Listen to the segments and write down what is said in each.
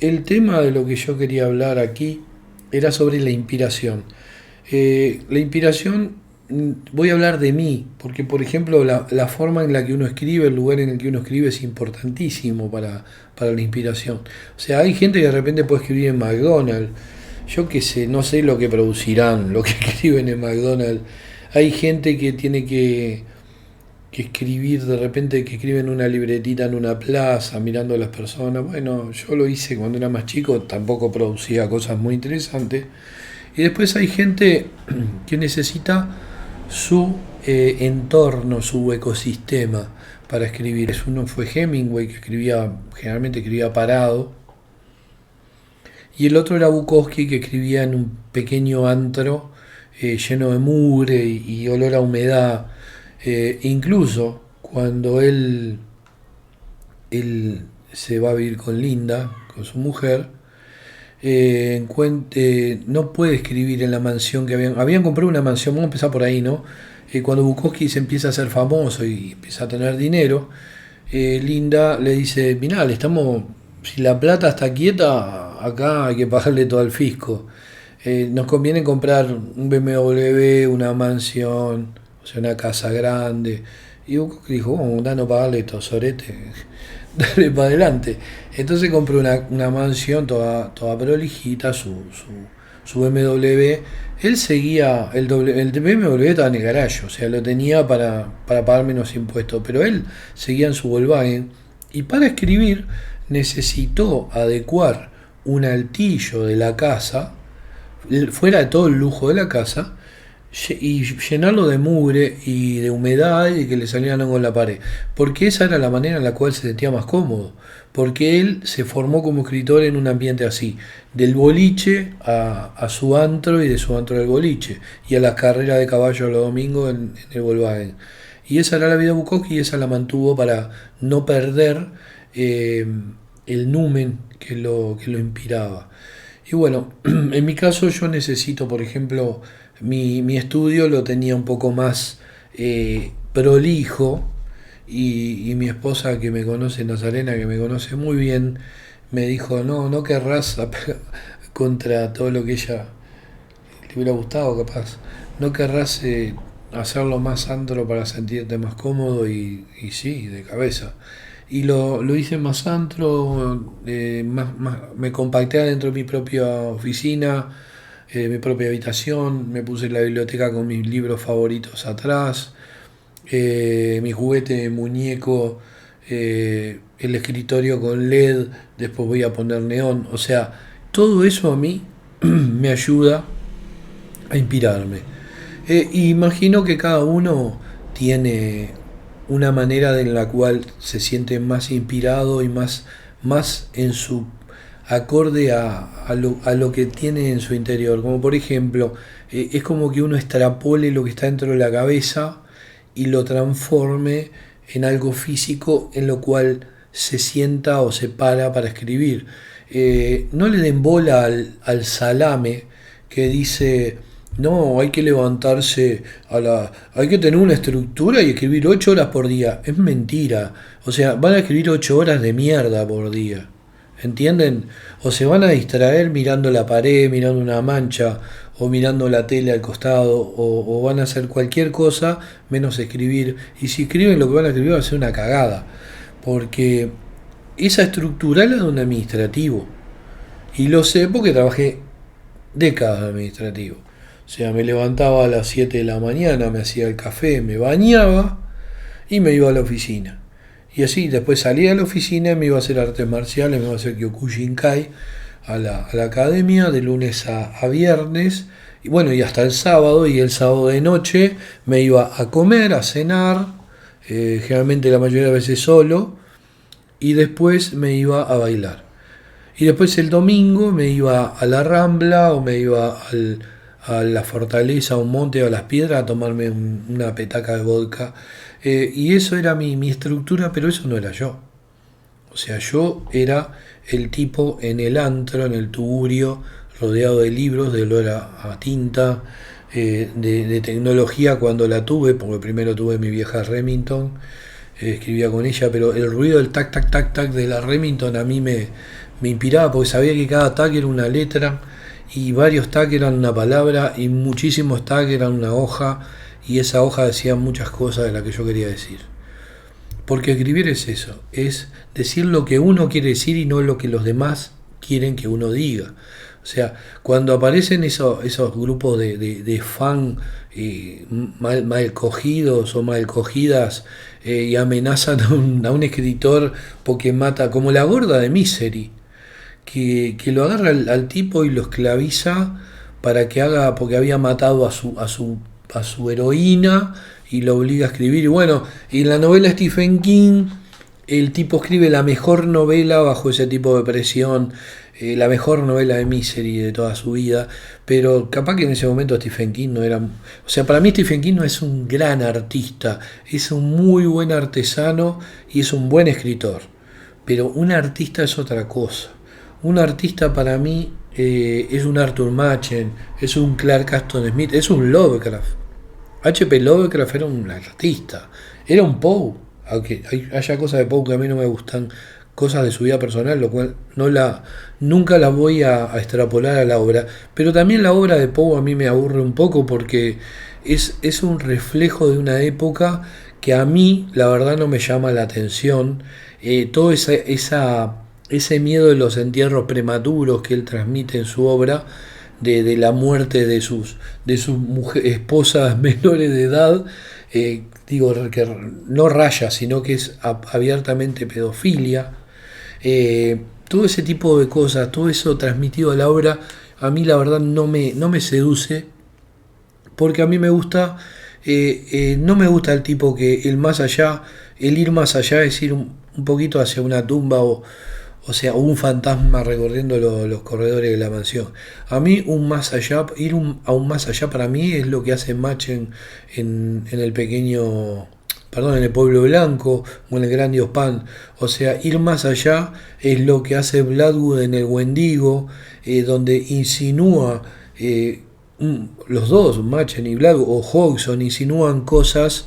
el tema de lo que yo quería hablar aquí era sobre la inspiración. La inspiración, voy a hablar de mí, porque por ejemplo la forma en la que uno escribe, el lugar en el que uno escribe es importantísimo para la inspiración. O sea, hay gente que de repente puede escribir en McDonald's, yo qué sé, no sé lo que producirán, lo que escriben en McDonald's. Hay gente que tiene que escribir, de repente que escriben una libretita en una plaza, mirando a las personas. Bueno, yo lo hice cuando era más chico, tampoco producía cosas muy interesantes. Y después hay gente que necesita su entorno, su ecosistema para escribir. Uno fue Hemingway, que escribía, generalmente escribía parado, y el otro era Bukowski, que escribía en un pequeño antro lleno de mugre y olor a humedad. Incluso cuando él se va a vivir con Linda, con su mujer, no puede escribir en la mansión que habían comprado una mansión, vamos a empezar por ahí, ¿no? Cuando Bukowski se empieza a hacer famoso y empieza a tener dinero, Linda le dice, mirá, si la plata está quieta, acá hay que pagarle todo al fisco. Nos conviene comprar un BMW, una mansión, o sea, una casa grande. Y Bukowski dijo, oh, no pagarle esto, sorete, dale para adelante. Entonces compró una mansión toda prolijita, su BMW. Él seguía, el BMW estaba en el garaje, o sea, lo tenía para pagar menos impuestos, pero él seguía en su Volkswagen y para escribir necesitó adecuar un altillo de la casa, fuera de todo el lujo de la casa, y llenarlo de mugre y de humedad y que le salieran hongos en la pared. Porque esa era la manera en la cual se sentía más cómodo. Porque él se formó como escritor en un ambiente así, del boliche a su antro y de su antro al boliche, y a las carreras de caballo los domingos en el Volkswagen. Y esa era la vida de Bukowski y esa la mantuvo para no perder eh, el numen que lo inspiraba. Y bueno, en mi caso yo necesito, por ejemplo, mi estudio lo tenía un poco más prolijo y mi esposa que me conoce, Nazarena, que me conoce muy bien, me dijo, no, no querrás contra todo lo que ella le hubiera gustado capaz, no querrás hacerlo más antro para sentirte más cómodo y sí, de cabeza. Y lo hice más antro, me compacté dentro de mi propia oficina, mi propia habitación, me puse en la biblioteca con mis libros favoritos atrás, mi juguete de muñeco, el escritorio con LED, después voy a poner neón, o sea, todo eso a mí me ayuda a inspirarme. Imagino que cada uno tiene una manera en la cual se siente más inspirado y más en su acorde a lo que tiene en su interior. Como por ejemplo, es como que uno extrapole lo que está dentro de la cabeza y lo transforme en algo físico en lo cual se sienta o se para escribir. No le den bola al salame que dice, no, hay que levantarse hay que tener una estructura y escribir 8 horas por día. Es mentira. O sea, van a escribir 8 horas de mierda por día. ¿Entienden? O se van a distraer mirando la pared, mirando una mancha, o mirando la tele al costado, o van a hacer cualquier cosa menos escribir. Y si escriben lo que van a escribir va a ser una cagada. Porque esa estructura la de un administrativo. Y lo sé porque trabajé décadas de administrativo. O sea, me levantaba a las 7 de la mañana, me hacía el café, me bañaba y me iba a la oficina. Y así, después salía de la oficina y me iba a hacer artes marciales, me iba a hacer Kyokushinkai a la academia de lunes a viernes. Y bueno, y hasta el sábado, y el sábado de noche me iba a comer, a cenar, generalmente la mayoría de veces solo, y después me iba a bailar. Y después el domingo me iba a la Rambla o me iba a la Fortaleza, a un monte o a las piedras a tomarme una petaca de vodka. Y eso era mi estructura, pero eso no era yo. O sea, yo era el tipo en el antro, en el tugurio, rodeado de libros, de olor a tinta, de tecnología cuando la tuve, porque primero tuve mi vieja Remington, escribía con ella, pero el ruido del tac, tac, tac, tac de la Remington a mí me inspiraba porque sabía que cada tag era una letra y varios tags eran una palabra y muchísimos tags eran una hoja y esa hoja decía muchas cosas de las que yo quería decir. Porque escribir es eso, es decir lo que uno quiere decir y no lo que los demás quieren que uno diga. O sea, cuando aparecen esos grupos de fan mal cogidos o mal cogidas y amenazan a un escritor porque mata, como la gorda de Misery, que lo agarra al tipo y lo esclaviza para que haga, porque había matado a su heroína y lo obliga a escribir. Y bueno, y en la novela Stephen King, el tipo escribe la mejor novela bajo ese tipo de presión, la mejor novela de Misery de toda su vida, pero capaz que en ese momento Stephen King no era... O sea, para mí Stephen King no es un gran artista, es un muy buen artesano y es un buen escritor, pero un artista es otra cosa. Un artista para mí es un Arthur Machen, es un Clark Aston Smith, es un Lovecraft. H.P. Lovecraft era un artista, era un Poe, aunque haya cosas de Poe que a mí no me gustan, cosas de su vida personal, lo cual nunca las voy a extrapolar a la obra, pero también la obra de Poe a mí me aburre un poco porque es un reflejo de una época que a mí la verdad no me llama la atención, todo ese miedo de los entierros prematuros que él transmite en su obra, de la muerte de sus esposas menores de edad, digo que no raya, sino que es abiertamente pedofilia, todo ese tipo de cosas, todo eso transmitido a la obra, a mí la verdad no me seduce, porque a mí me gusta, no me gusta el tipo que el ir más allá es ir un poquito hacia una tumba o sea, un fantasma recorriendo los corredores de la mansión. A mí un más allá, aún más allá para mí es lo que hace Machen en el pequeño, perdón, en el Pueblo Blanco o en el Gran Dios Pan. O sea, ir más allá es lo que hace Blackwood en el Wendigo, donde insinúa, los dos, Machen y Blackwood, o Hodgson, insinúan cosas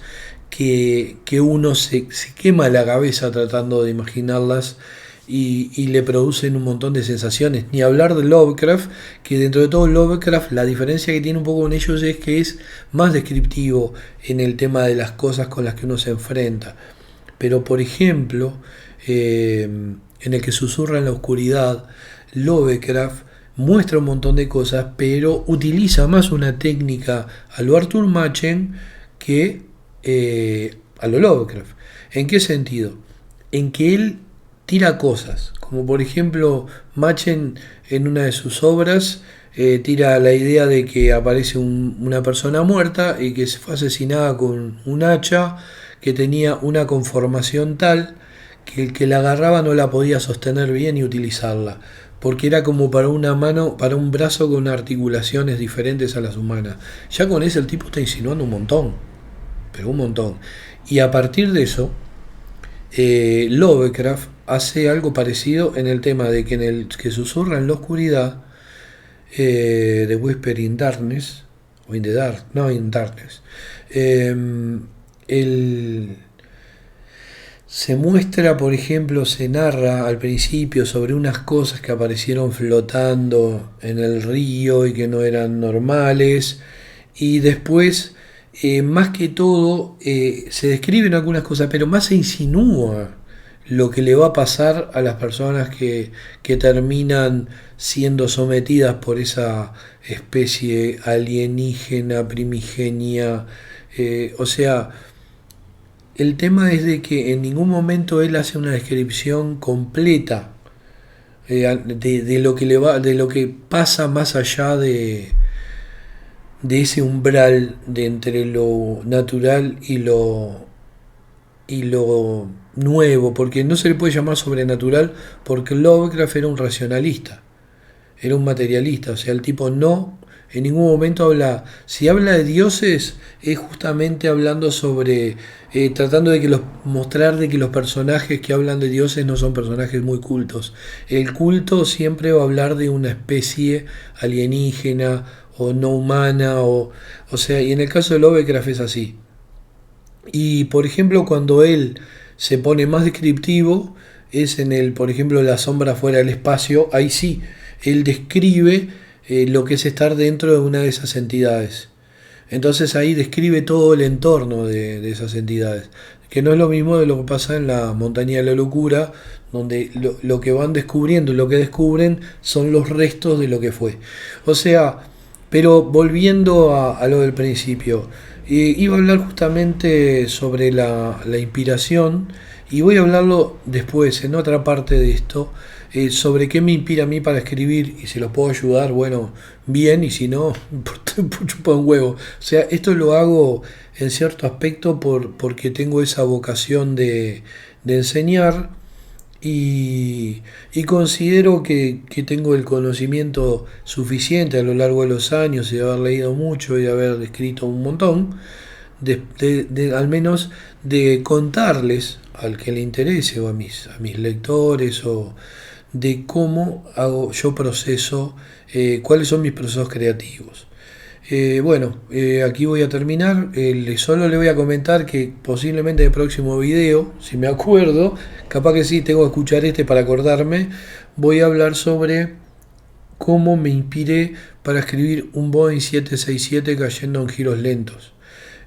que uno se quema la cabeza tratando de imaginarlas y le producen un montón de sensaciones. Ni hablar de Lovecraft, que dentro de todo Lovecraft, la diferencia que tiene un poco con ellos es que es más descriptivo en el tema de las cosas con las que uno se enfrenta. Pero por ejemplo, en el que susurra en la oscuridad, Lovecraft muestra un montón de cosas, pero utiliza más una técnica a lo Arthur Machen que a lo Lovecraft. ¿En qué sentido? En que él tira cosas, como por ejemplo Machen en una de sus obras tira la idea de que aparece una persona muerta y que se fue asesinada con un hacha que tenía una conformación tal que el que la agarraba no la podía sostener bien y utilizarla, porque era como para una mano, para un brazo con articulaciones diferentes a las humanas. Ya con eso el tipo está insinuando un montón, pero un montón. Y a partir de eso, Lovecraft hace algo parecido en el tema de que en el que susurra en la oscuridad, de Whisper in Darkness, o in the Dark, no in Darkness, el, se muestra, por ejemplo, se narra al principio sobre unas cosas que aparecieron flotando en el río y que no eran normales, y después, más que todo, se describen algunas cosas, pero más se insinúa lo que le va a pasar a las personas que terminan siendo sometidas por esa especie alienígena, primigenia. O sea, el tema es de que en ningún momento él hace una descripción completa de lo que le va, de lo que pasa más allá de ese umbral de entre lo natural y lo nuevo, porque no se le puede llamar sobrenatural, porque Lovecraft era un racionalista, era un materialista, o sea, el tipo no en ningún momento habla, si habla de dioses es justamente hablando sobre, tratando de mostrar de que los personajes que hablan de dioses no son personajes muy cultos. El culto siempre va a hablar de una especie alienígena o no humana, o sea, y en el caso de Lovecraft es así. Y por ejemplo, cuando él se pone más descriptivo, es en el, por ejemplo, la sombra fuera del espacio. Ahí sí, él describe lo que es estar dentro de una de esas entidades. Entonces ahí describe todo el entorno de esas entidades, que no es lo mismo de lo que pasa en la montaña de la locura, donde lo que van descubriendo, lo que descubren son los restos de lo que fue. O sea, pero volviendo a lo del principio, iba a hablar justamente sobre la inspiración y voy a hablarlo después, en otra parte de esto, sobre qué me inspira a mí para escribir y si los puedo ayudar, bueno, bien, y si no, chupa un huevo. O sea, esto lo hago en cierto aspecto porque tengo esa vocación de enseñar y considero que tengo el conocimiento suficiente a lo largo de los años y de haber leído mucho y de haber escrito un montón, al menos de contarles al que le interese o a mis lectores o de cómo hago yo proceso, cuáles son mis procesos creativos. Aquí voy a terminar. Solo le voy a comentar que posiblemente en el próximo video, si me acuerdo, capaz que sí, tengo que escuchar este para acordarme, voy a hablar sobre cómo me inspiré para escribir un Boeing 767 cayendo en giros lentos.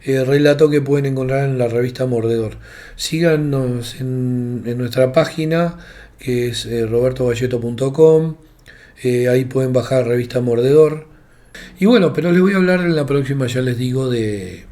Relato que pueden encontrar en la revista Mordedor. Síganos en nuestra página que es robertovalleto.com. Ahí pueden bajar la revista Mordedor. Y bueno, pero les voy a hablar en la próxima, ya les digo, de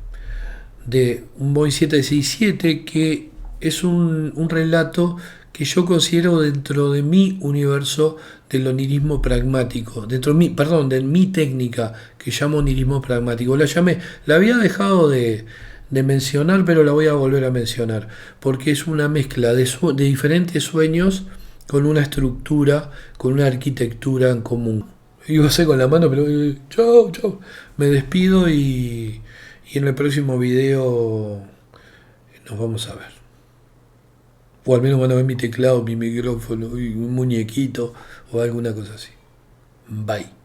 un Boeing 767 que es un relato que yo considero dentro de mi universo del onirismo pragmático, de mi técnica que llamo onirismo pragmático. La había dejado de mencionar, pero la voy a volver a mencionar, porque es una mezcla de diferentes sueños con una estructura, con una arquitectura en común. Iba a hacer con la mano, pero chau, chau. Me despido y en el próximo video nos vamos a ver. O al menos van a ver mi teclado, mi micrófono, y un muñequito o alguna cosa así. Bye.